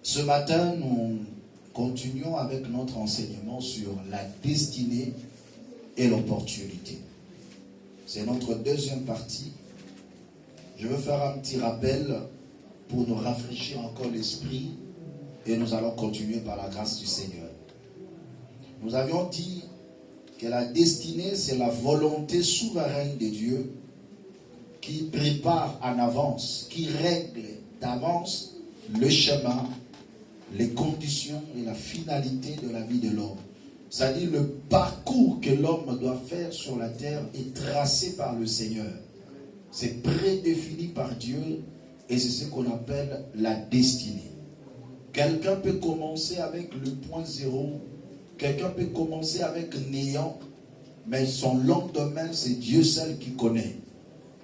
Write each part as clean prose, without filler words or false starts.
Ce matin, nous continuons avec notre enseignement sur la destinée et l'opportunité. C'est notre deuxième partie. Je veux faire un petit rappel pour nous rafraîchir encore l'esprit et nous allons continuer par la grâce du Seigneur. Nous avions dit que la destinée, c'est la volonté souveraine de Dieu qui prépare en avance, qui règle d'avance le chemin, les conditions et la finalité de la vie de l'homme. C'est-à-dire le parcours que l'homme doit faire sur la terre est tracé par le Seigneur. C'est prédéfini par Dieu et c'est ce qu'on appelle la destinée. Quelqu'un peut commencer avec le point zéro, quelqu'un peut commencer avec néant, mais son lendemain, c'est Dieu seul qui connaît.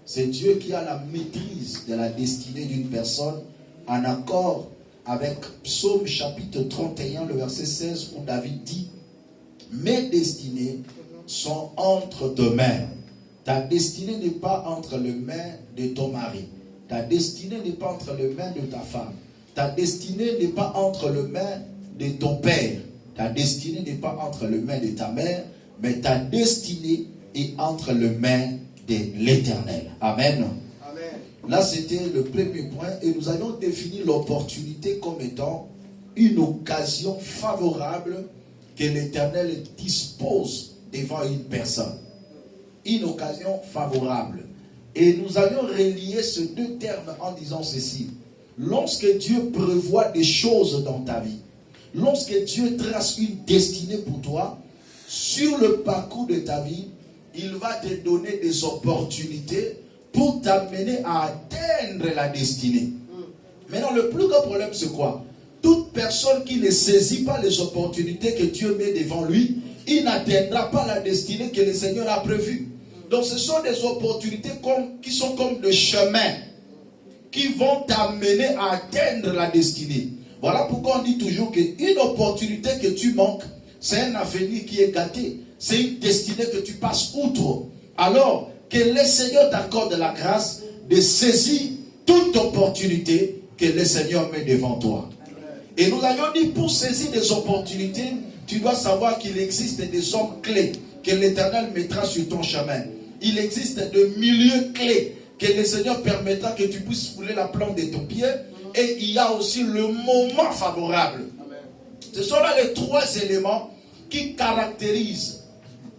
C'est Dieu qui a la maîtrise de la destinée d'une personne en accord avec Psaume chapitre 31, le verset 16, où David dit « Mes destinées sont entre tes mains. » Ta destinée n'est pas entre les mains de ton mari. Ta destinée n'est pas entre les mains de ta femme. Ta destinée n'est pas entre les mains de ton père. Ta destinée n'est pas entre les mains de ta mère, mais ta destinée est entre les mains de l'Éternel. Amen. Là, c'était le premier point et nous avions défini l'opportunité comme étant une occasion favorable que l'Éternel dispose devant une personne. Une occasion favorable. Et nous avions relié ces deux termes en disant ceci. Lorsque Dieu prévoit des choses dans ta vie, lorsque Dieu trace une destinée pour toi, sur le parcours de ta vie, il va te donner des opportunités pour t'amener à atteindre la destinée. Maintenant, le plus grand problème, c'est quoi? Toute personne qui ne saisit pas les opportunités que Dieu met devant lui, il n'atteindra pas la destinée que le Seigneur a prévue. Donc, ce sont des opportunités qui sont comme des chemins qui vont t'amener à atteindre la destinée. Voilà pourquoi on dit toujours qu'une opportunité que tu manques, c'est un avenir qui est gâté. C'est une destinée que tu passes outre. Alors, que le Seigneur t'accorde la grâce de saisir toute opportunité que le Seigneur met devant toi. Et nous avions dit, pour saisir des opportunités, tu dois savoir qu'il existe des hommes clés que l'Éternel mettra sur ton chemin. Il existe des milieux clés que le Seigneur permettra que tu puisses fouler la plante de ton pied. Et il y a aussi le moment favorable. Ce sont là les trois éléments qui caractérisent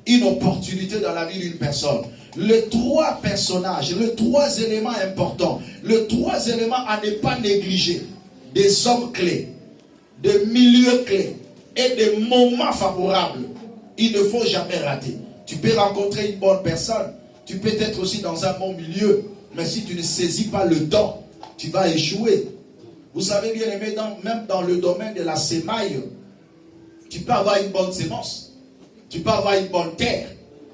une opportunité dans la vie d'une personne. Les trois personnages, les trois éléments importants, les trois éléments à ne pas négliger. Des hommes clés, des milieux clés et des moments favorables. Il ne faut jamais rater. Tu peux rencontrer une bonne personne, tu peux être aussi dans un bon milieu, mais si tu ne saisis pas le temps, tu vas échouer. Vous savez bien aimé, même dans le domaine de la sémaille, tu peux avoir une bonne sémence, tu peux avoir une bonne terre,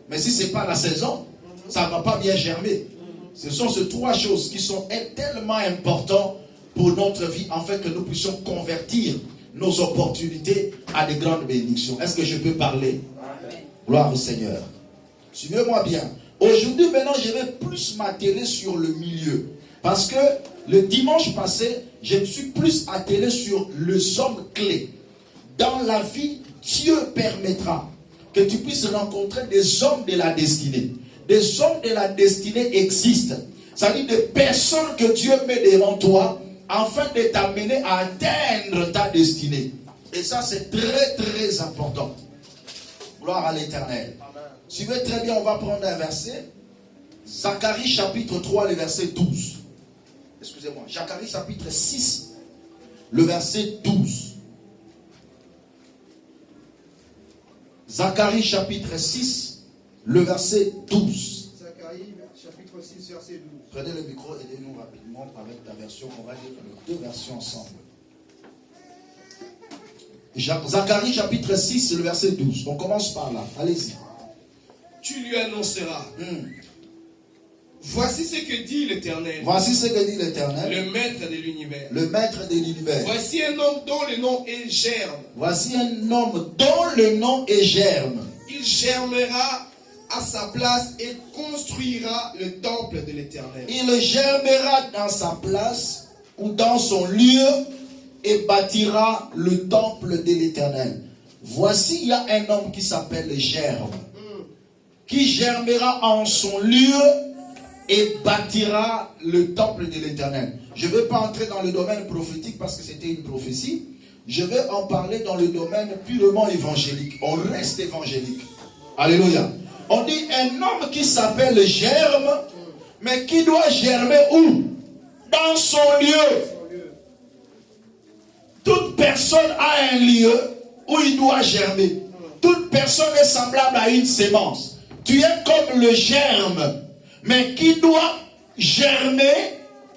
mais si ce n'est pas la saison, ça ne va pas bien germer. Ce sont ces trois choses qui sont tellement importantes pour notre vie, afin que nous puissions convertir nos opportunités à de grandes bénédictions. Est-ce que je peux parler? Amen. Gloire au Seigneur. Suivez-moi bien. Aujourd'hui, maintenant, je vais plus m'atteler sur le milieu. Parce que le dimanche passé, je me suis plus attelé sur les hommes clés. Dans la vie, Dieu permettra que tu puisses rencontrer des hommes de la destinée. Des hommes de la destinée existent. C'est-à-dire des personnes que Dieu met devant toi afin de t'amener à atteindre ta destinée. Et ça, c'est très, très important. Gloire à l'Éternel. Suivez très bien, on va prendre un verset. Zacharie chapitre 3, le verset 12. Excusez-moi. Zacharie chapitre 6, le verset 12. Zacharie chapitre 6, le verset 12. Zacharie chapitre 6, verset 12. Prenez le micro, aidez-nous rapidement avec la version. On va lire les deux versions ensemble. Zacharie chapitre 6, le verset 12. On commence par là. Allez-y. Tu lui annonceras. Voici ce que dit l'Éternel. Voici ce que dit l'Éternel. Le maître de l'univers. Le maître de l'univers. Voici un homme dont le nom est Germe. Voici un homme dont le nom est Germe. Il germera à sa place et construira le temple de l'Éternel. Il germera dans sa place ou dans son lieu et bâtira le temple de l'Éternel. Voici, il y a un homme qui s'appelle Germe, qui germera en son lieu et bâtira le temple de l'Éternel. Je ne vais pas entrer dans le domaine prophétique parce que c'était une prophétie. Je vais en parler dans le domaine purement évangélique. On reste évangélique. Alléluia. On dit un homme qui s'appelle Germe, mais qui doit germer où? Dans son lieu. Toute personne a un lieu où il doit germer. Toute personne est semblable à une sémence. Tu es comme le germe, mais qui doit germer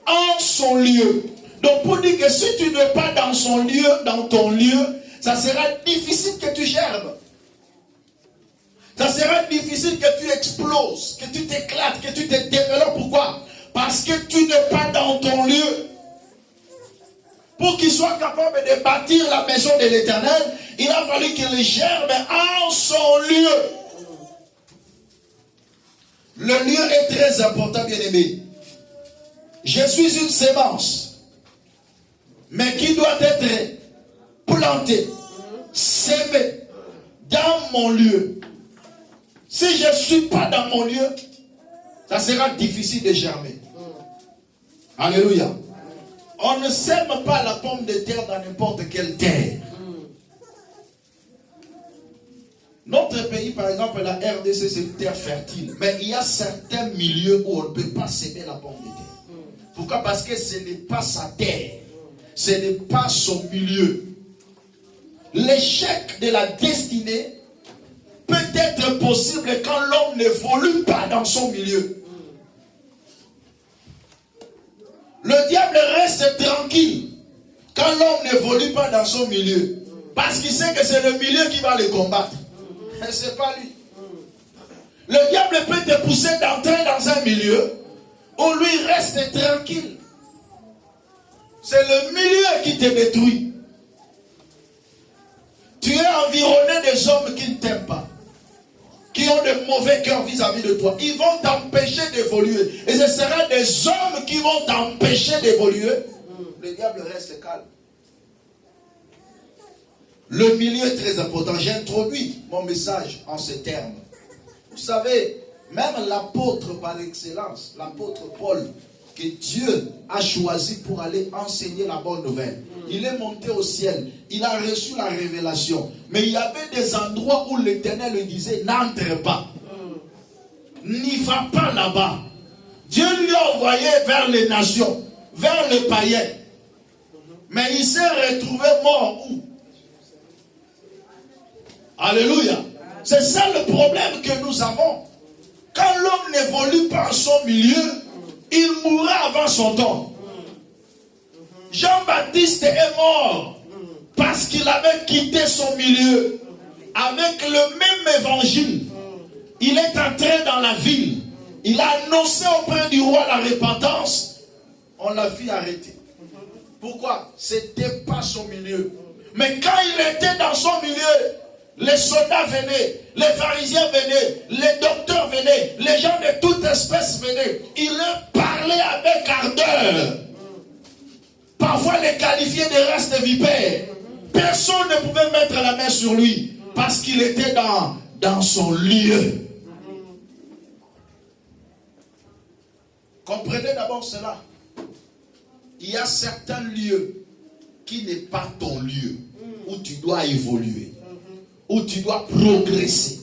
en son lieu. Donc pour dire que si tu n'es pas dans son lieu, dans ton lieu, ça sera difficile que tu germes. Ça sera difficile que tu exploses, que tu t'éclates, que tu te développes. Pourquoi? Parce que tu n'es pas dans ton lieu. Pour qu'il soit capable de bâtir la maison de l'Éternel, il a fallu qu'il germe en son lieu. Le lieu est très important, bien-aimé. Je suis une sémence, mais qui doit être plantée, sémée dans mon lieu. Si je ne suis pas dans mon lieu, ça sera difficile de germer. Alléluia. On ne sème pas la pomme de terre dans n'importe quelle terre. Notre pays, par exemple, la RDC, c'est une terre fertile. Mais il y a certains milieux où on ne peut pas s'aimer la pomme de terre. Pourquoi? Parce que ce n'est pas sa terre. Ce n'est pas son milieu. L'échec de la destinée peut être possible quand l'homme n'évolue pas dans son milieu. Le diable reste tranquille quand l'homme n'évolue pas dans son milieu. Parce qu'il sait que c'est le milieu qui va le combattre. Et ce n'est pas lui. Le diable peut te pousser d'entrer dans un milieu où lui reste tranquille. C'est le milieu qui te détruit. Tu es environné des hommes qui ne t'aiment pas, qui ont de mauvais cœurs vis-à-vis de toi. Ils vont t'empêcher d'évoluer. Et ce sera des hommes qui vont t'empêcher d'évoluer. Le diable reste calme. Le milieu est très important. J'ai introduit mon message en ces termes. Vous savez, même l'apôtre par excellence, l'apôtre Paul, que Dieu a choisi pour aller enseigner la bonne nouvelle. Il est monté au ciel. Il a reçu la révélation. Mais il y avait des endroits où l'Éternel lui disait, n'entre pas. N'y va pas là-bas. Dieu lui a envoyé vers les nations, vers les païens. Mais il s'est retrouvé mort où? Alléluia. C'est ça le problème que nous avons. Quand l'homme n'évolue pas en son milieu, il mourra avant son temps. Jean-Baptiste est mort parce qu'il avait quitté son milieu. Avec le même évangile, il est entré dans la ville. Il a annoncé auprès du roi la repentance. On l'a fait arrêter. Pourquoi? C'était pas son milieu. Mais quand il était dans son milieu, les soldats venaient, les pharisiens venaient, les docteurs venaient, les gens de toute espèce venaient. Il leur parlait avec ardeur. Parfois les qualifiait de race de vipères. Personne ne pouvait mettre la main sur lui parce qu'il était dans son lieu. Comprenez d'abord cela. Il y a certains lieux qui n'est pas ton lieu, où tu dois évoluer, où tu dois progresser,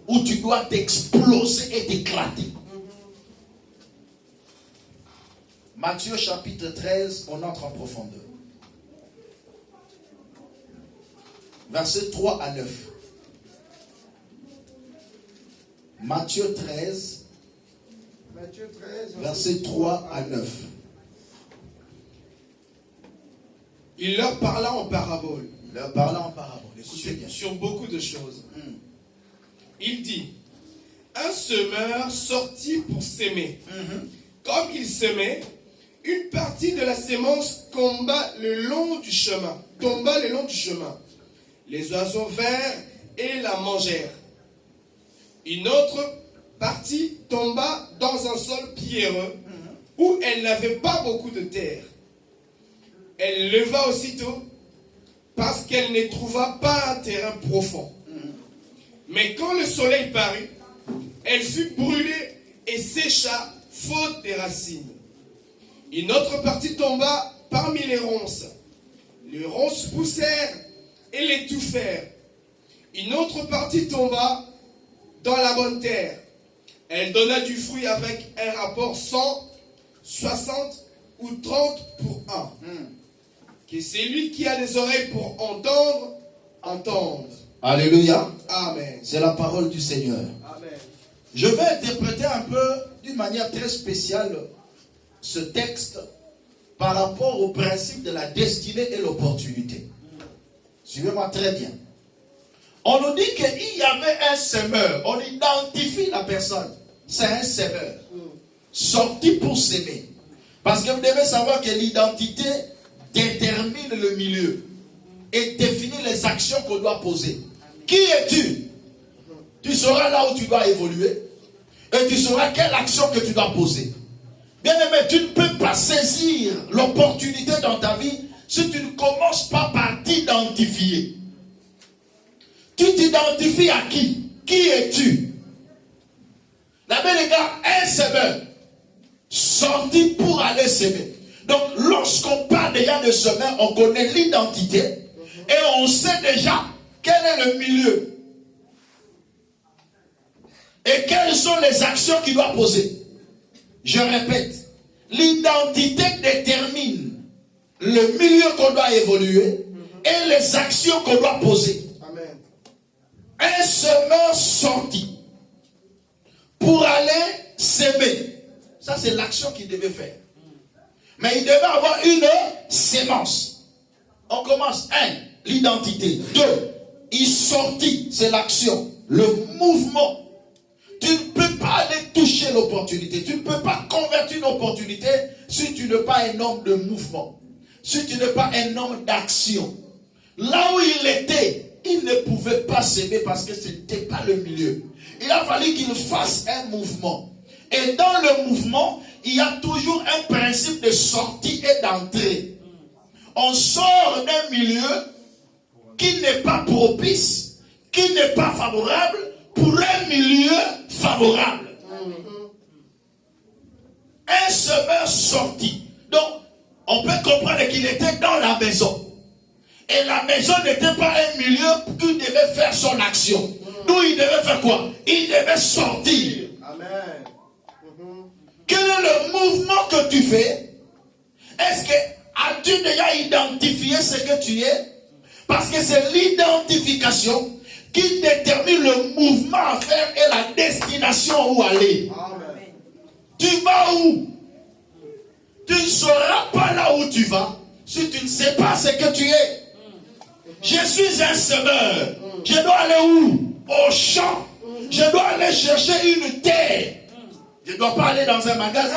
où tu dois t'exploser et t'éclater. Matthieu chapitre 13, on entre en profondeur. Versets 3 à 9. Matthieu 13, versets 3 à 9. Il leur parla en parabole. Leur parlant en parabole. Écoutez bien. Sur beaucoup de choses. Hmm. Il dit, un semeur sortit pour s'aimer. Mhm. Comme il semait, une partie de la sémence tomba le long du chemin. Les oiseaux vinrent et la mangèrent. Une autre partie tomba dans un sol pierreux où elle n'avait pas beaucoup de terre. Elle leva aussitôt parce qu'elle ne trouva pas un terrain profond. Mais quand le soleil parut, elle fut brûlée et sécha faute des racines. Une autre partie tomba parmi les ronces. Les ronces poussèrent et l'étouffèrent. Une autre partie tomba dans la bonne terre. Elle donna du fruit avec un rapport 100, 60 ou 30 pour 1. Que celui qui a des oreilles pour entendre, entende. Alléluia. Amen. C'est la parole du Seigneur. Amen. Je vais interpréter un peu d'une manière très spéciale ce texte par rapport au principe de la destinée et l'opportunité. Suivez-moi très bien. On nous dit qu'il y avait un semeur. On identifie la personne. C'est un semeur. Sorti pour s'aimer. Parce que vous devez savoir que l'identité détermine le milieu et définit les actions qu'on doit poser. Qui es-tu? Tu sauras là où tu dois évoluer et tu sauras quelle action que tu dois poser. Bien aimé, tu ne peux pas saisir l'opportunité dans ta vie si tu ne commences pas par t'identifier. Tu t'identifies à qui? Qui es-tu? La belle les gars, un semeur sorti pour aller s'aimer. Donc lorsqu'on parle déjà de semeur, on connaît l'identité et on sait déjà quel est le milieu et quelles sont les actions qu'il doit poser. Je répète, l'identité détermine le milieu qu'on doit évoluer et les actions qu'on doit poser. Amen. Un semeur sorti pour aller s'aimer. Ça, c'est l'action qu'il devait faire. Mais il devait avoir une sémence. On commence. 1, l'identité. 2, il sortit. C'est l'action. Le mouvement. Tu ne peux pas aller toucher l'opportunité. Tu ne peux pas convertir une opportunité si tu n'es pas un homme de mouvement. Si tu n'es pas un homme d'action. Là où il était, il ne pouvait pas s'aimer parce que ce n'était pas le milieu. Il a fallu qu'il fasse un mouvement. Et dans le mouvement, il y a toujours un principe de sortie et d'entrée. On sort d'un milieu qui n'est pas propice, qui n'est pas favorable, pour un milieu favorable. Un semeur sorti. Donc, on peut comprendre qu'il était dans la maison. Et la maison n'était pas un milieu où il devait faire son action. Donc, il devait faire quoi? Il devait sortir. Amen. Quel est le mouvement que tu fais? Est-ce que as-tu déjà identifié ce que tu es? Parce que c'est l'identification qui détermine le mouvement à faire et la destination où aller. Amen. Tu vas où? Tu ne sauras pas là où tu vas si tu ne sais pas ce que tu es. Je suis un semeur. Je dois aller où? Au champ. Je dois aller chercher une terre. Je ne dois pas aller dans un magasin.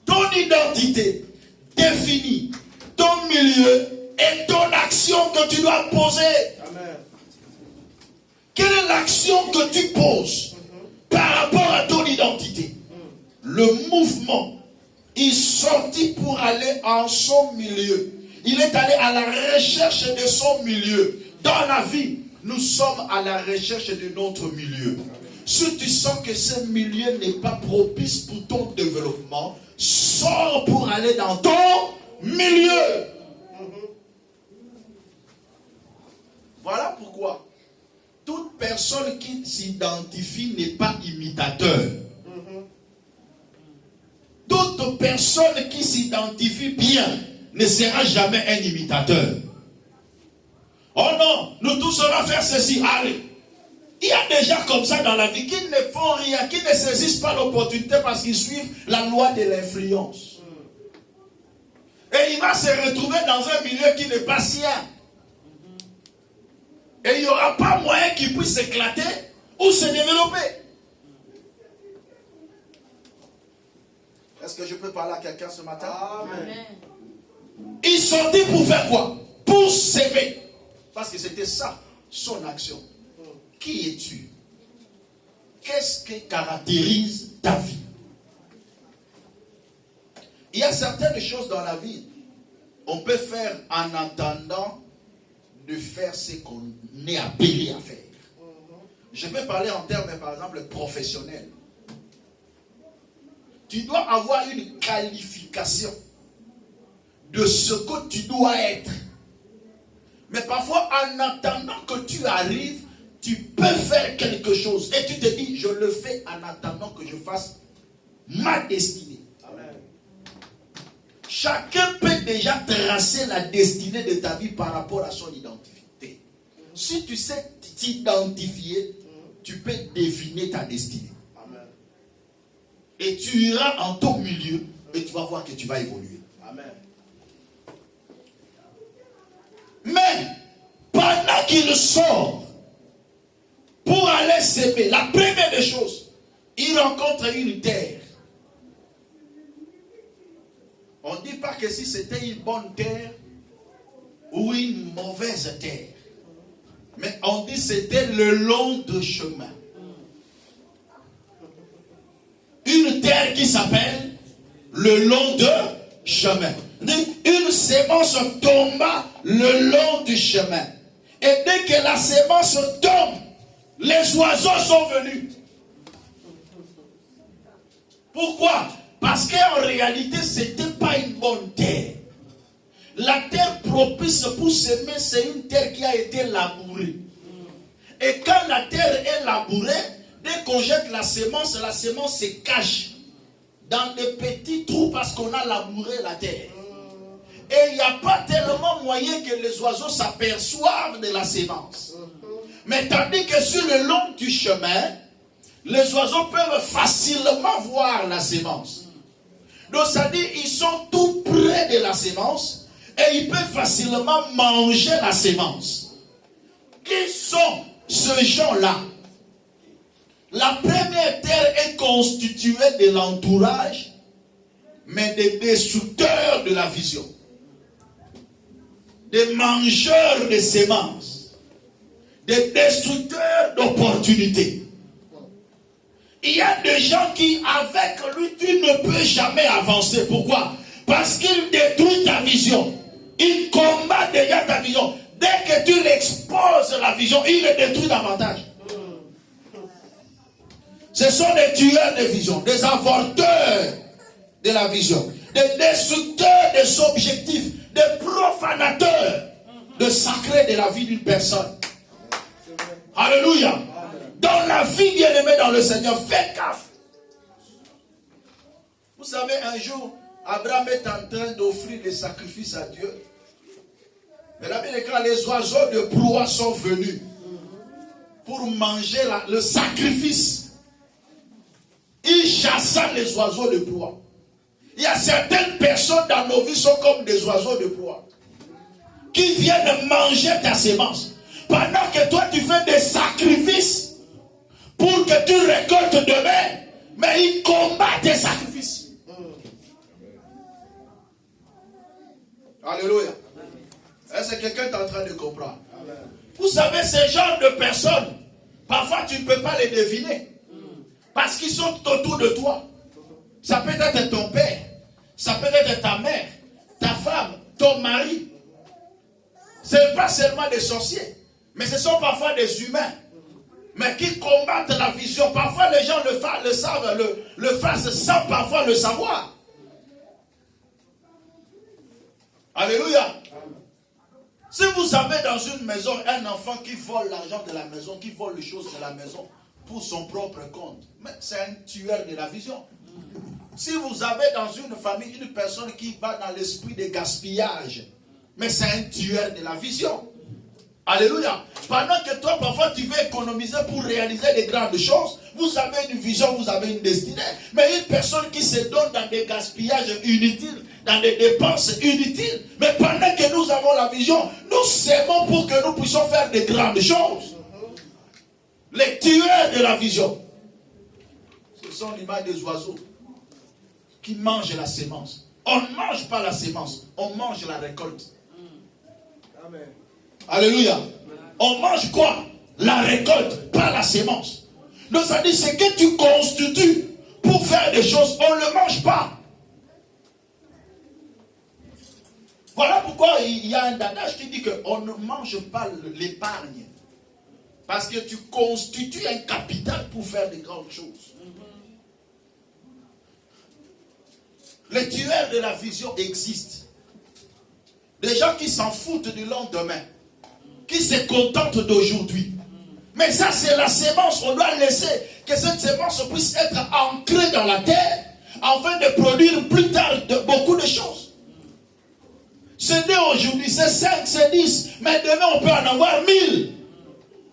Ton identité définit ton milieu et ton action que tu dois poser. Amen. Quelle est l'action que tu poses par rapport à ton identité? Le mouvement. Il sortit pour aller en son milieu. Il est allé à la recherche de son milieu. Dans la vie, nous sommes à la recherche de notre milieu. Si tu sens que ce milieu n'est pas propice pour ton développement, sors pour aller dans ton milieu. Voilà pourquoi toute personne qui s'identifie n'est pas imitateur. Toute personne qui s'identifie bien ne sera jamais un imitateur. Oh non, nous tous on va faire ceci. Allez. Il y a des gens comme ça dans la vie qui ne font rien, qui ne saisissent pas l'opportunité parce qu'ils suivent la loi de l'influence. Et il va se retrouver dans un milieu qui n'est pas sien. Et il n'y aura pas moyen qu'il puisse s'éclater ou se développer. Est-ce que je peux parler à quelqu'un ce matin? Amen. Il sortit pour faire quoi? Pour s'aimer. Parce que c'était ça, son action. Qui es-tu? Qu'est-ce qui caractérise ta vie? Il y a certaines choses dans la vie on peut faire en attendant de faire ce qu'on est appelé à faire. Je peux parler en termes, par exemple, professionnels. Tu dois avoir une qualification de ce que tu dois être. Mais parfois, en attendant que tu arrives, tu peux faire quelque chose. Et tu te dis, je le fais en attendant que je fasse ma destinée. Amen. Chacun peut déjà tracer la destinée de ta vie par rapport à son identité. Si tu sais t'identifier, tu peux deviner ta destinée. Amen. Et tu iras en ton milieu et tu vas voir que tu vas évoluer. Amen. Mais, pendant qu'il sort pour aller s'aimer, la première des choses, il rencontre une terre. On ne dit pas que si c'était une bonne terre ou une mauvaise terre. Mais on dit que c'était le long de chemin. Une terre qui s'appelle le long de chemin. Une sémence tomba le long du chemin. Et dès que la sémence tombe, les oiseaux sont venus. Pourquoi? Parce qu'en réalité, ce n'était pas une bonne terre. La terre propice pour s'aimer, c'est une terre qui a été labourée. Et quand la terre est labourée, dès qu'on jette la sémence se cache dans des petits trous parce qu'on a labouré la terre. Et il n'y a pas tellement moyen que les oiseaux s'aperçoivent de la sémence. Mais tandis que sur le long du chemin, les oiseaux peuvent facilement voir la sémence. Donc ça dit, ils sont tout près de la sémence et ils peuvent facilement manger la sémence. Qui sont ces gens-là? La première terre est constituée de l'entourage, mais des destructeurs de la vision. Des mangeurs de sémences. Des destructeurs d'opportunités. Il y a des gens qui, avec lui, tu ne peux jamais avancer. Pourquoi? Parce qu'il détruit ta vision. Il combat déjà ta vision. Dès que tu l'exposes la vision, il le détruit davantage. Ce sont des tueurs de vision, des avorteurs de la vision, des destructeurs des objectifs, des profanateurs de sacré de la vie d'une personne. Alléluia. Dans la vie bien-aimée dans le Seigneur, fais gaffe. Vous savez, un jour, Abraham est en train d'offrir des sacrifices à Dieu. Mais la Bible dit quand les oiseaux de proie sont venus pour manger le sacrifice, il chassa les oiseaux de proie. Il y a certaines personnes dans nos vies sont comme des oiseaux de proie qui viennent manger ta sémence. Pendant que toi tu fais des sacrifices pour que tu récoltes demain, mais ils combattent tes sacrifices. Alléluia. Est-ce que quelqu'un est en train de comprendre? Amen. Vous savez, ce genre de personnes, parfois tu ne peux pas les deviner. Parce qu'ils sont autour de toi. Ça peut être ton père, ça peut être ta mère, ta femme, ton mari. Ce n'est pas seulement des sorciers, mais ce sont parfois des humains. Mais qui combattent la vision. Parfois les gens le savent, le fassent sans parfois le savoir. Alléluia. Si vous avez dans une maison un enfant qui vole l'argent de la maison, qui vole les choses de la maison pour son propre compte, mais c'est un tueur de la vision. Si vous avez dans une famille une personne qui va dans l'esprit de gaspillage, mais c'est un tueur de la vision. Alléluia. Pendant que toi, parfois, tu veux économiser pour réaliser des grandes choses, vous avez une vision, vous avez une destinée. Mais une personne qui se donne dans des gaspillages inutiles, dans des dépenses inutiles, mais pendant que nous avons la vision, nous s'aimons pour que nous puissions faire des grandes choses. Les tueurs de la vision, ce sont l'image des oiseaux qui mangent la sémence. On ne mange pas la sémence, on mange la récolte. Amen. Alléluia. On mange quoi? La récolte, pas la sémence. Donc ça dit, ce que tu constitues pour faire des choses, on ne le mange pas. Voilà pourquoi il y a un adage qui dit qu'on ne mange pas l'épargne. Parce que tu constitues un capital pour faire des grandes choses. Les tueurs de la vision existent. Des gens qui s'en foutent du lendemain, qui se contentent d'aujourd'hui. Mais ça, c'est la sémence. On doit laisser que cette sémence puisse être ancrée dans la terre afin de produire plus tard beaucoup de choses. C'est 2 aujourd'hui, c'est 5, c'est 10. Mais demain, on peut en avoir 1000.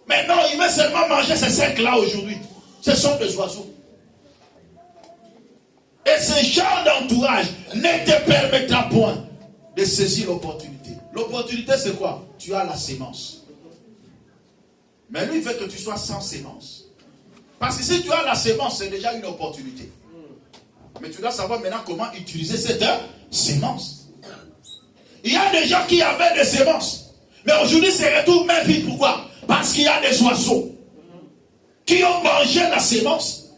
Mais non, il veut seulement manger ces 5-là aujourd'hui. Ce sont des oiseaux. Et ce genre d'entourage ne te permettra point de saisir l'opportunité. L'opportunité, c'est quoi? Tu as la sémence. Mais lui, il veut que tu sois sans sémence. Parce que si tu as la sémence, c'est déjà une opportunité. Mais tu dois savoir maintenant comment utiliser cette sémence. Il y a des gens qui avaient des sémences. Mais aujourd'hui, c'est retour main vide. Pourquoi? Parce qu'il y a des oiseaux qui ont mangé la sémence.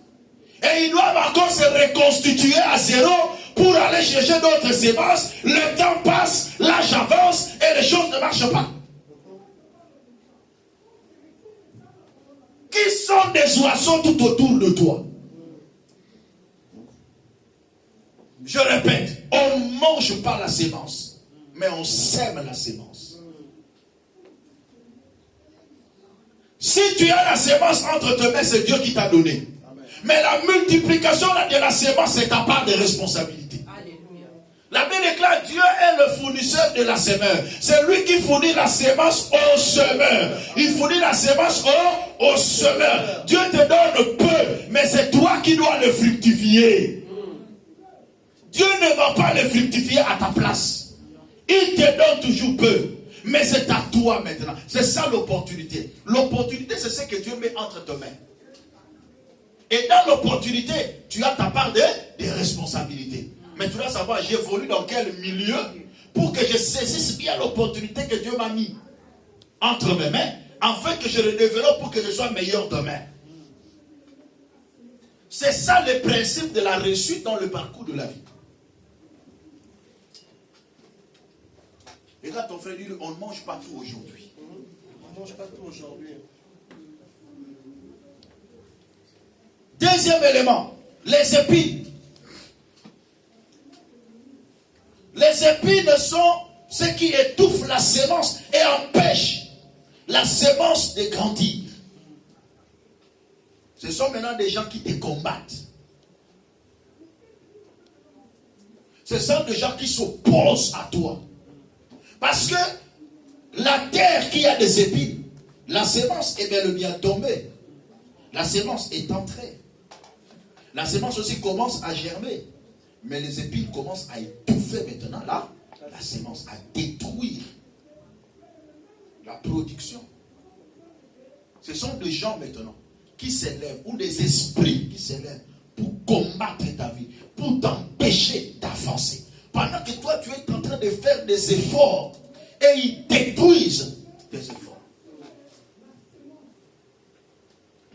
Et ils doivent encore se reconstituer à zéro pour aller chercher d'autres sémences. Le temps passe, l'âge avance et les choses ne marchent pas. Qui sont des oiseaux tout autour de toi? Je répète, on ne mange pas la sémence, mais on sème la sémence. Si tu as la sémence entre tes mains, c'est Dieu qui t'a donné. Mais la multiplication de la sémence, c'est ta part de responsabilité. Alléluia. La Bible déclare Dieu est le fournisseur de la semeur. C'est lui qui fournit la sémence au semeur. Il fournit la sémence au semeur. Dieu te donne peu, mais c'est toi qui dois le fructifier. Dieu ne va pas le fructifier à ta place. Il te donne toujours peu. Mais c'est à toi maintenant. C'est ça l'opportunité. L'opportunité, c'est ce que Dieu met entre tes mains. Et dans l'opportunité, tu as ta part de responsabilité. Mais tu dois savoir, j'évolue dans quel milieu pour que je saisisse bien l'opportunité que Dieu m'a mis entre mes mains, afin que je le développe pour que je sois meilleur demain. C'est ça le principe de la réussite dans le parcours de la vie. Regarde ton frère, dit, on ne mange pas tout aujourd'hui. On ne mange pas tout aujourd'hui. Deuxième élément, les épines. Les épines sont ce qui étouffe la sémence et empêche la sémence de grandir. Ce sont maintenant des gens qui te combattent. Ce sont des gens qui s'opposent à toi. Parce que la terre qui a des épines, la sémence est bel et bien tombée. La sémence est entrée. La sémence aussi commence à germer. Mais les épines commencent à étouffer maintenant là. La sémence, à détruire la production. Ce sont des gens maintenant qui s'élèvent, ou des esprits qui s'élèvent pour combattre ta vie, pour t'empêcher d'avancer. Pendant que toi tu es en train de faire des efforts et ils détruisent tes efforts.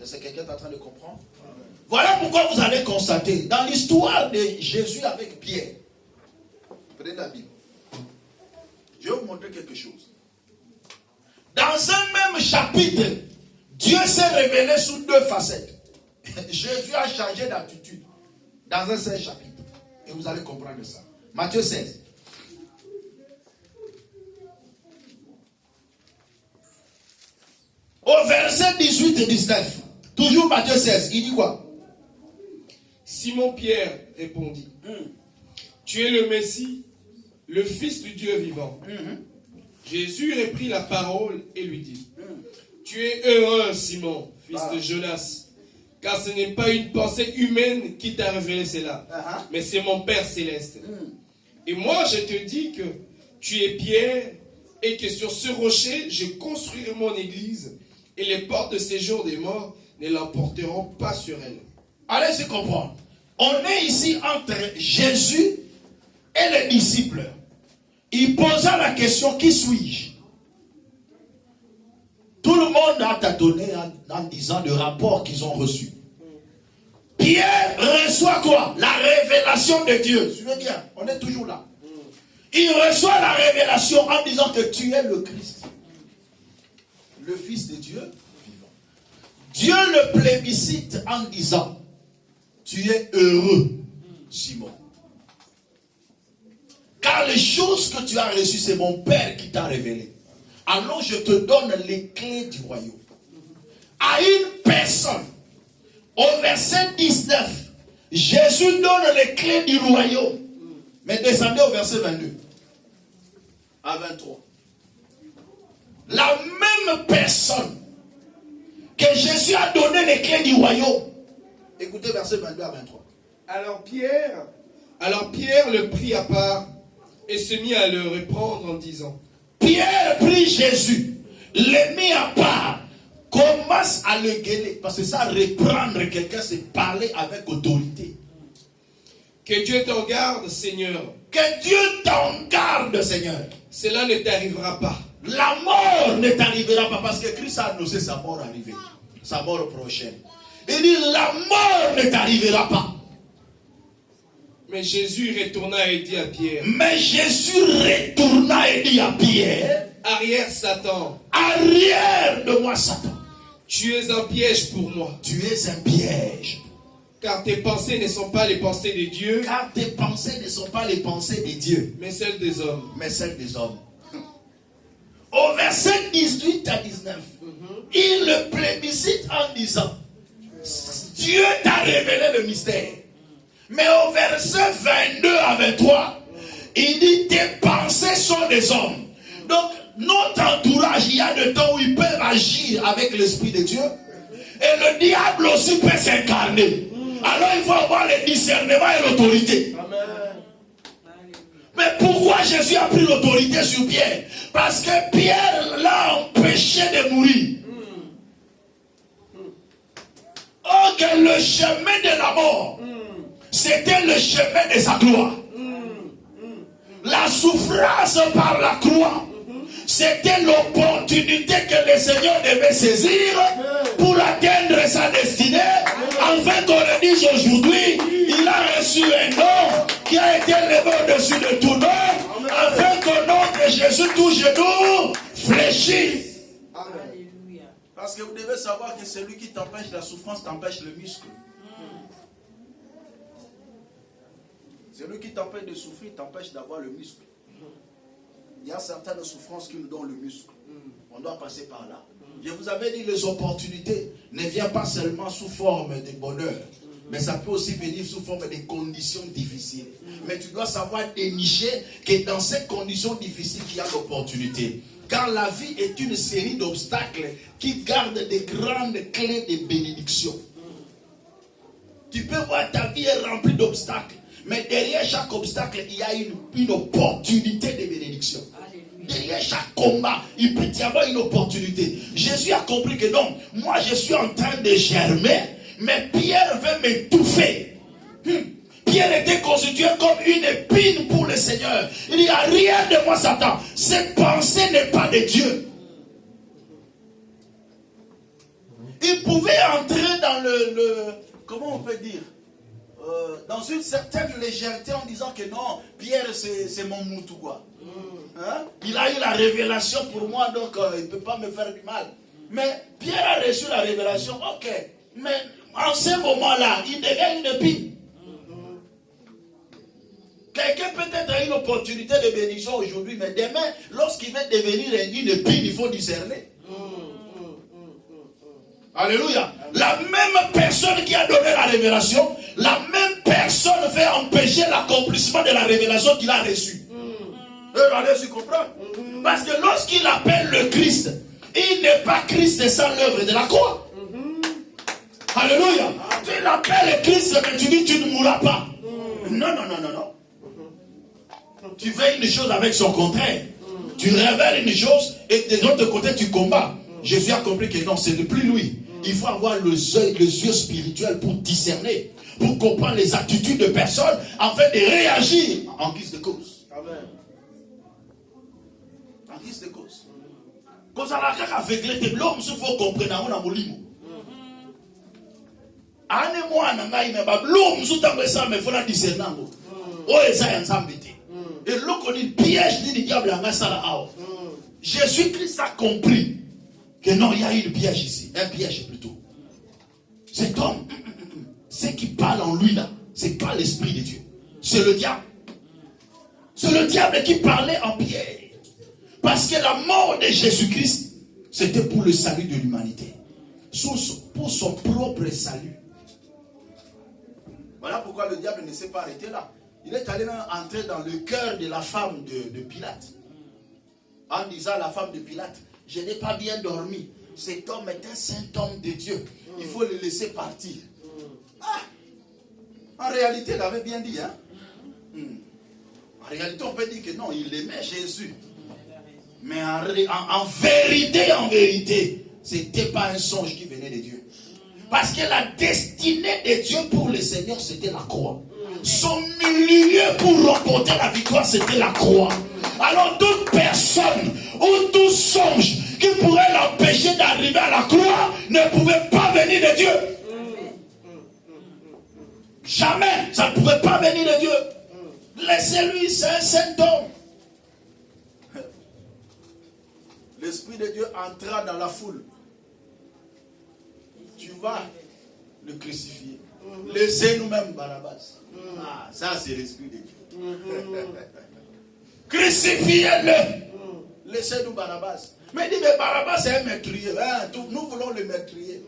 Est-ce que quelqu'un est en train de comprendre? Voilà pourquoi vous allez constater dans l'histoire de Jésus avec Pierre. Prenez la Bible. Je vais vous montrer quelque chose. Dans un même chapitre, Dieu s'est révélé sous 2 facettes. Jésus a changé d'attitude dans un seul chapitre. Et vous allez comprendre ça. Matthieu 16. Au verset 18 et 19. Toujours Matthieu 16. Il dit quoi? Simon Pierre répondit, tu es le Messie, le Fils du Dieu vivant. Jésus reprit la parole et lui dit, Tu es heureux, Simon, fils de Jonas, car ce n'est pas une pensée humaine qui t'a révélé cela, mais c'est mon Père céleste. Et moi, je te dis que tu es Pierre, et que sur ce rocher, je construirai mon église, et les portes de séjour des morts ne l'emporteront pas sur elle. Allez-y comprendre. On est ici entre Jésus et les disciples. Il posa la question, qui suis-je? Tout le monde a tâtonné en disant le rapport qu'ils ont reçu. Pierre reçoit quoi? La révélation de Dieu. Suivez bien, on est toujours là. Il reçoit la révélation en disant que tu es le Christ, le Fils de Dieu vivant. Dieu le plébiscite en disant, tu es heureux, Simon. Car les choses que tu as reçues, c'est mon Père qui t'a révélé. Alors je te donne les clés du royaume. À une personne, au verset 19, Jésus donne les clés du royaume. Mais descendez au verset 22 à 23. La même personne que Jésus a donné les clés du royaume. Écoutez verset 22 à 23. Alors Pierre le prit à part et se mit à le reprendre en disant, Pierre prit Jésus, le mit à part, commence à le gueuler. Parce que ça, reprendre quelqu'un, c'est parler avec autorité. que Dieu t'en garde, Seigneur. Que Dieu t'en garde, Seigneur. Cela ne t'arrivera pas. La mort ne t'arrivera pas parce que Christ a annoncé sa mort arrivée, sa mort prochaine. Il dit la mort ne t'arrivera pas. Mais Jésus retourna et dit à Pierre, Mais Jésus retourna et dit à Pierre, arrière Satan, arrière de moi Satan. tu es un piège pour moi. Tu es un piège. Car tes pensées ne sont pas les pensées de Dieu, Car tes pensées ne sont pas les pensées de Dieu, mais celles des hommes. mais celles des hommes. Au verset 18 à 19, il le plébiscite en disant, Dieu t'a révélé le mystère. Mais au verset 22 à 23, il dit, tes pensées sont des hommes. Donc, notre entourage, il y a des temps où ils peuvent agir avec l'Esprit de Dieu. Et le diable aussi peut s'incarner. Alors, il faut avoir le discernement et l'autorité. Mais pourquoi Jésus a pris l'autorité sur Pierre? Parce que Pierre l'a empêché de mourir. Oh, que le chemin de la mort, c'était le chemin de sa gloire. La souffrance par la croix, c'était l'opportunité que le Seigneur devait saisir pour atteindre sa destinée. Afin qu'on le dise aujourd'hui, il a reçu un nom qui a été élevé au-dessus de tout nom, afin qu'au nom de Jésus, tout genou fléchisse. Alléluia. Parce que vous devez savoir que celui qui t'empêche la souffrance t'empêche le muscle. Celui qui t'empêche de souffrir t'empêche d'avoir le muscle. Il y a certaines souffrances qui nous donnent le muscle. On doit passer par là. Je vous avais dit, les opportunités ne viennent pas seulement sous forme de bonheur, mais ça peut aussi venir sous forme de conditions difficiles. Mais tu dois savoir dénicher que dans ces conditions difficiles, il y a l'opportunité. Car la vie est une série d'obstacles qui gardent des grandes clés de bénédiction. Tu peux voir ta vie est remplie d'obstacles. Mais derrière chaque obstacle, il y a une opportunité de bénédiction. Derrière chaque combat, il peut y avoir une opportunité. Jésus a compris que non, moi je suis en train de germer, mais Pierre veut m'étouffer. Pierre était constitué comme une épine pour le Seigneur. Il dit, arrière de moi Satan, cette pensée n'est pas de Dieu. Il pouvait entrer dans comment on peut dire, dans une certaine légèreté en disant que non, Pierre c'est mon moutou quoi. Hein? Il a eu la révélation pour moi, donc il ne peut pas me faire du mal. Mais Pierre a reçu la révélation, ok. Mais en ce moment-là, il devient une épine. Quelqu'un peut-être a une opportunité de bénédiction aujourd'hui, mais demain, lorsqu'il va devenir une épine, il faut discerner. Alléluia. La même personne qui a donné la révélation, la même personne fait empêcher l'accomplissement de la révélation qu'il a reçue. Regardez si vous comprenez. Parce que lorsqu'il appelle le Christ, Il n'est pas Christ sans l'œuvre de la croix. Alléluia. Tu l'appelles Christ, mais tu dis tu ne mourras pas. Non. Tu fais une chose avec son contraire. Tu révèles une chose et de l'autre côté tu combats. Jésus a compris que non, ce n'est plus lui. Il faut avoir les yeux spirituels pour discerner, pour comprendre les attitudes de personnes afin de réagir en guise de cause. Amen. En guise de cause. Quand ça va aveuglé, l'homme se faut comprendre on a molimo. Ane moi nangai me ba l'homme sous tango ça me faut la discerner. Oh ça y ensemble. Et l'autre on dit piège du diable en sala ao. Jésus-Christ a compris que non, il y a une piège ici, un piège plutôt. Cet homme, ce qui parle en lui là, c'est pas l'esprit de Dieu, c'est le diable. C'est le diable qui parlait en Pierre. Parce que la mort de Jésus-Christ, c'était pour le salut de l'humanité. Pour son propre salut. Voilà pourquoi le diable ne s'est pas arrêté là. Il est allé entrer dans le cœur de la femme de Pilate. En disant à la femme de Pilate, je n'ai pas bien dormi. Cet homme est un saint homme de Dieu. Il faut le laisser partir. En réalité, il avait bien dit. En réalité, on peut dire que non, il aimait Jésus. Mais en vérité, ce n'était pas un songe qui venait de Dieu. Parce que la destinée de Dieu pour le Seigneur, c'était la croix. Son milieu pour remporter la victoire, c'était la croix. Alors toute personne ou tout songe qui pourrait l'empêcher d'arriver à la croix ne pouvait pas venir de Dieu. Jamais, ça ne pouvait pas venir de Dieu. Laissez-lui, c'est un saint homme. L'Esprit de Dieu entra dans la foule. Tu vas le crucifier. Laissez-nous-mêmes Barabbas. Ça c'est l'Esprit de Dieu. Crucifiez-le. Laissez-nous Barabbas. Mais il dit, mais Barabbas c'est un meurtrier. Nous voulons le meurtrier.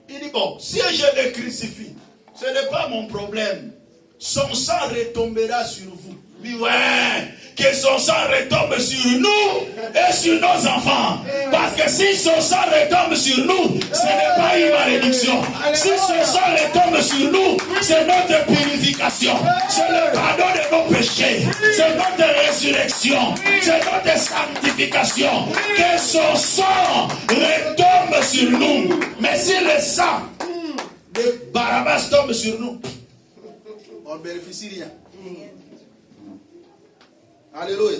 Il dit, bon, si je le crucifie, ce n'est pas mon problème. Son sang retombera sur vous. Mais ouais, que son sang retombe sur nous et sur nos enfants. Parce que si son sang retombe sur nous, ce n'est pas une malédiction. Si son sang retombe sur nous, c'est notre purification. C'est le pardon de nos péchés. C'est notre résurrection. C'est notre sanctification. Que son sang retombe sur nous. Mais si le sang de Barabbas tombe sur nous, on ne bénéficie rien. Alléluia.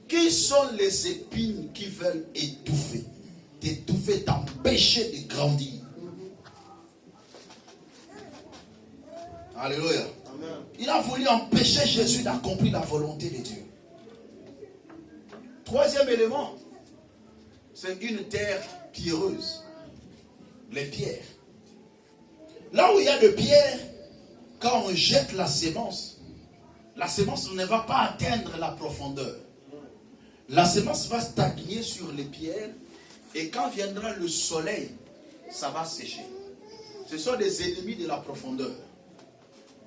Qui sont les épines qui veulent t'étouffer, t'empêcher de grandir? Alléluia. Amen. Il a voulu empêcher Jésus d'accomplir la volonté de Dieu. Troisième élément, c'est une terre pierreuse. Les pierres. Là où il y a de pierres, quand on jette la sémence ne va pas atteindre la profondeur. La sémence va stagner sur les pierres et quand viendra le soleil, ça va sécher. Ce sont des ennemis de la profondeur.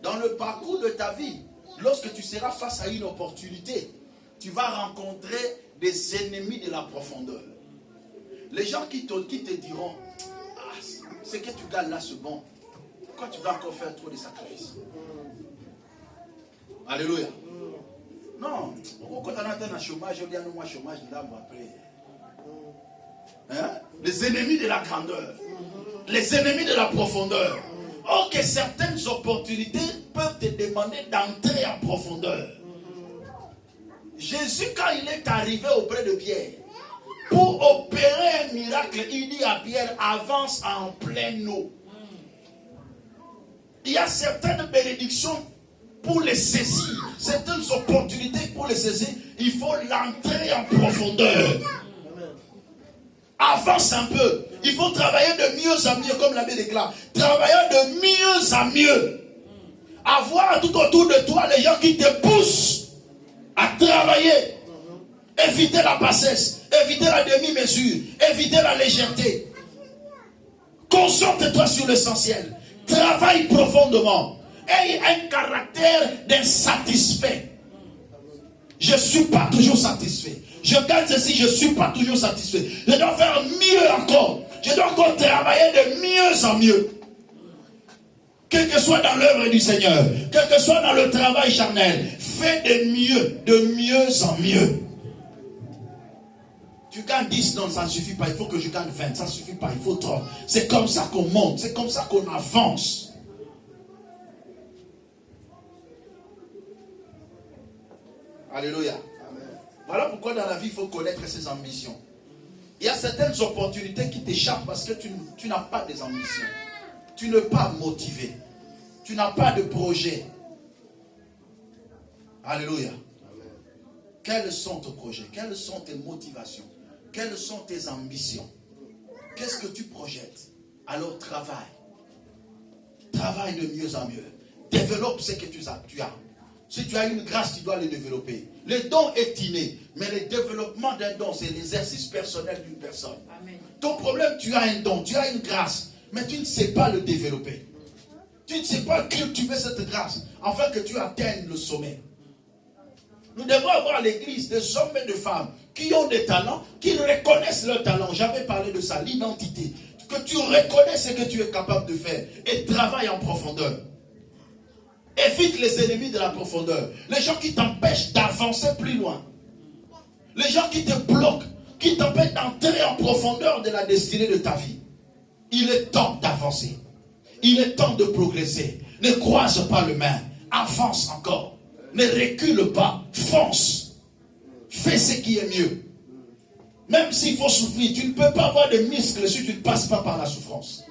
Dans le parcours de ta vie, lorsque tu seras face à une opportunité, tu vas rencontrer des ennemis de la profondeur. Les gens qui te diront, ce que tu gagnes là, c'est bon. Pourquoi tu vas encore faire trop de sacrifices? Alléluia. Non, quand on attend un chômage, on dit à nous, moi, chômage, là, moi, après. Les ennemis de la grandeur, les ennemis de la profondeur. Or que certaines opportunités peuvent te demander d'entrer en profondeur. Jésus, quand il est arrivé auprès de Pierre, pour opérer un miracle, il dit à Pierre, avance en pleine eau. Il y a certaines bénédictions pour les saisir, certaines opportunités pour les saisir, il faut l'entrer en profondeur. Avance un peu. Il faut travailler de mieux en mieux, comme l'abbé déclare. Travailler de mieux en mieux. Avoir tout autour de toi les gens qui te poussent à travailler. Éviter la bassesse, éviter la demi-mesure, éviter la légèreté. Concentre-toi sur l'essentiel. Travaille profondément. Aie un caractère d'insatisfait. Je ne suis pas toujours satisfait. Je gagne ceci, je ne suis pas toujours satisfait. Je dois faire mieux encore. Je dois encore travailler de mieux en mieux. Quel que soit dans l'œuvre du Seigneur, quel que soit dans le travail charnel, fais de mieux en mieux. Tu gagnes 10, non, ça ne suffit pas. Il faut que je gagne 20, ça ne suffit pas. Il faut 30. C'est comme ça qu'on monte, c'est comme ça qu'on avance. Alléluia. Amen. Voilà pourquoi dans la vie, il faut connaître ses ambitions. Il y a certaines opportunités qui t'échappent parce que tu n'as pas des ambitions. Tu n'es pas motivé. Tu n'as pas de projet. Alléluia. Amen. Quels sont tes projets? Quelles sont tes motivations? Quelles sont tes ambitions? Qu'est-ce que tu projettes? Alors travaille. Travaille de mieux en mieux. Développe ce que tu as. Si tu as une grâce, tu dois le développer. Le don est inné, mais le développement d'un don, c'est l'exercice personnel d'une personne. Amen. Ton problème, tu as un don, tu as une grâce, mais tu ne sais pas le développer. Tu ne sais pas cultiver cette grâce, afin que tu atteignes le sommet. Nous devons avoir à l'église des hommes et des femmes qui ont des talents, qui reconnaissent leurs talents. J'avais parlé de ça, l'identité. Que tu reconnais ce que tu es capable de faire et travaille en profondeur. Évite les ennemis de la profondeur. Les gens qui t'empêchent d'avancer plus loin. Les gens qui te bloquent, qui t'empêchent d'entrer en profondeur de la destinée de ta vie. Il est temps d'avancer. Il est temps de progresser. Ne croise pas le main. Avance encore. Ne recule pas. Fonce. Fais ce qui est mieux. Même s'il faut souffrir, tu ne peux pas avoir de muscles si tu ne passes pas par la souffrance.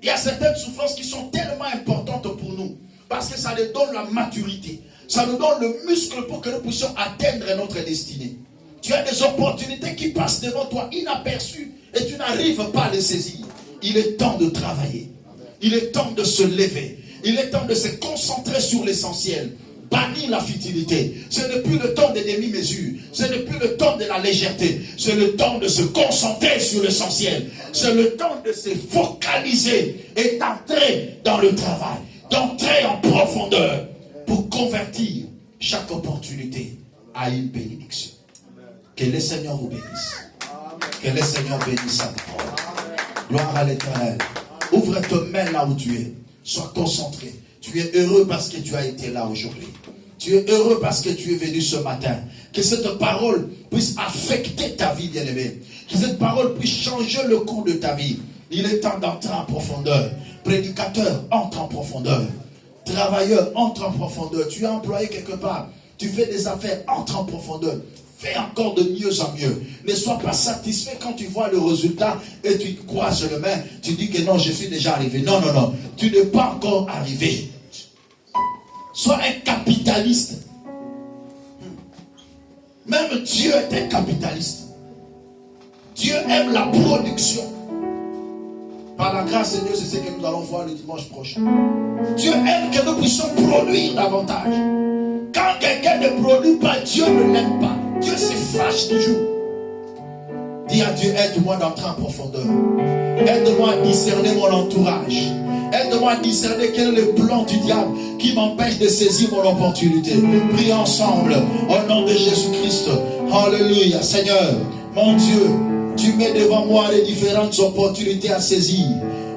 Il y a certaines souffrances qui sont tellement importantes pour nous. Parce que ça nous donne la maturité. Ça nous donne le muscle pour que nous puissions atteindre notre destinée. Tu as des opportunités qui passent devant toi inaperçues et tu n'arrives pas à les saisir. Il est temps de travailler. Il est temps de se lever. Il est temps de se concentrer sur l'essentiel. Bannir la futilité. Ce n'est plus le temps des demi-mesures. Ce n'est plus le temps de la légèreté. C'est le temps de se concentrer sur l'essentiel. C'est le temps de se focaliser et d'entrer dans le travail. D'entrer en profondeur pour convertir chaque opportunité à une bénédiction. Que le Seigneur vous bénisse. Que le Seigneur bénisse sa parole. Gloire à l'Éternel. Ouvre tes mains là où tu es. Sois concentré. Tu es heureux parce que tu as été là aujourd'hui. Tu es heureux parce que tu es venu ce matin. Que cette parole puisse affecter ta vie, bien-aimée. Que cette parole puisse changer le cours de ta vie. Il est temps d'entrer en profondeur. Prédicateur, entre en profondeur. Travailleur, entre en profondeur. Tu es employé quelque part. Tu fais des affaires, entre en profondeur. Fais encore de mieux en mieux. Ne sois pas satisfait quand tu vois le résultat et tu croises le main. Tu dis que non, je suis déjà arrivé. Non, non, non. Tu n'es pas encore arrivé. Sois un capitaliste. Même Dieu est un capitaliste. Dieu aime la production. Par la grâce de Dieu, c'est ce que nous allons voir le dimanche prochain. Dieu aime que nous puissions produire davantage. Quand quelqu'un ne produit pas, Dieu ne l'aime pas. Dieu se fâche toujours. Dis à Dieu, aide-moi d'entrer en profondeur. Aide-moi à discerner mon entourage. Aide-moi à discerner quel est le plan du diable qui m'empêche de saisir mon opportunité. Prions ensemble au nom de Jésus-Christ. Alléluia. Seigneur, mon Dieu, tu mets devant moi les différentes opportunités à saisir.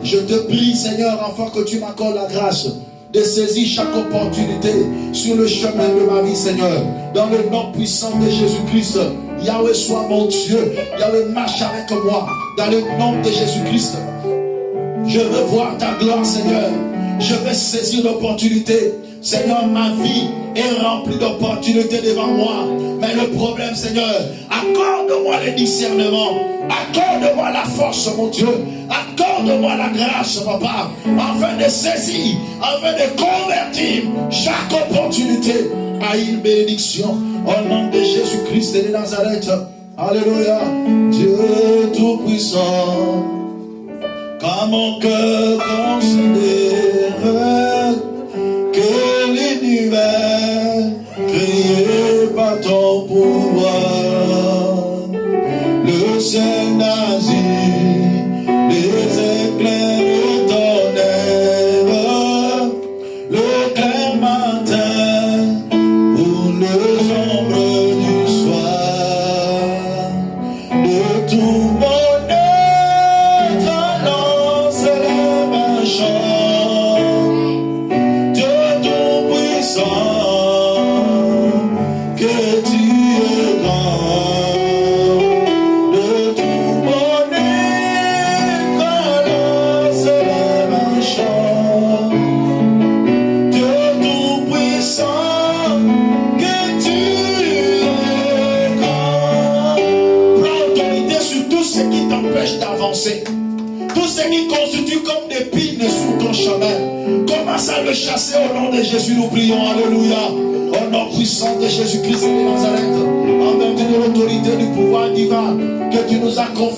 Je te prie, Seigneur, afin que tu m'accordes la grâce de saisir chaque opportunité sur le chemin de ma vie, Seigneur. Dans le nom puissant de Jésus-Christ. Yahweh, sois mon Dieu. Yahweh, marche avec moi. Dans le nom de Jésus-Christ. Je veux voir ta gloire, Seigneur. Je veux saisir l'opportunité. Seigneur, ma vie est remplie d'opportunités devant moi. Mais le problème, Seigneur, accorde-moi le discernement. Accorde-moi la force, mon Dieu. Accorde-moi la grâce, papa, afin de saisir, afin de convertir chaque opportunité à une bénédiction. Au nom de Jésus-Christ de Nazareth. Alléluia. Dieu Tout-Puissant, quand mon cœur considère que l'univers créé par ton pouvoir, le ciel nazi, les éclairs de ton air, le clair matin ou les ombres du soir, mon être lance un chant. Dieu Tout-Puissant, que tu es grand. De tout mon être lance un chant. Dieu Tout-Puissant, que tu es grand. Prends autorité sur tout ce qui t'empêche d'avancer. Tout ce qui constitue comme des pines sous ton chemin. Commence à le chasser au nom de Jésus. Nous prions. Alléluia. Au nom puissant de Jésus-Christ de Nazareth. En vertu de l'autorité du pouvoir divin que tu nous as conféré.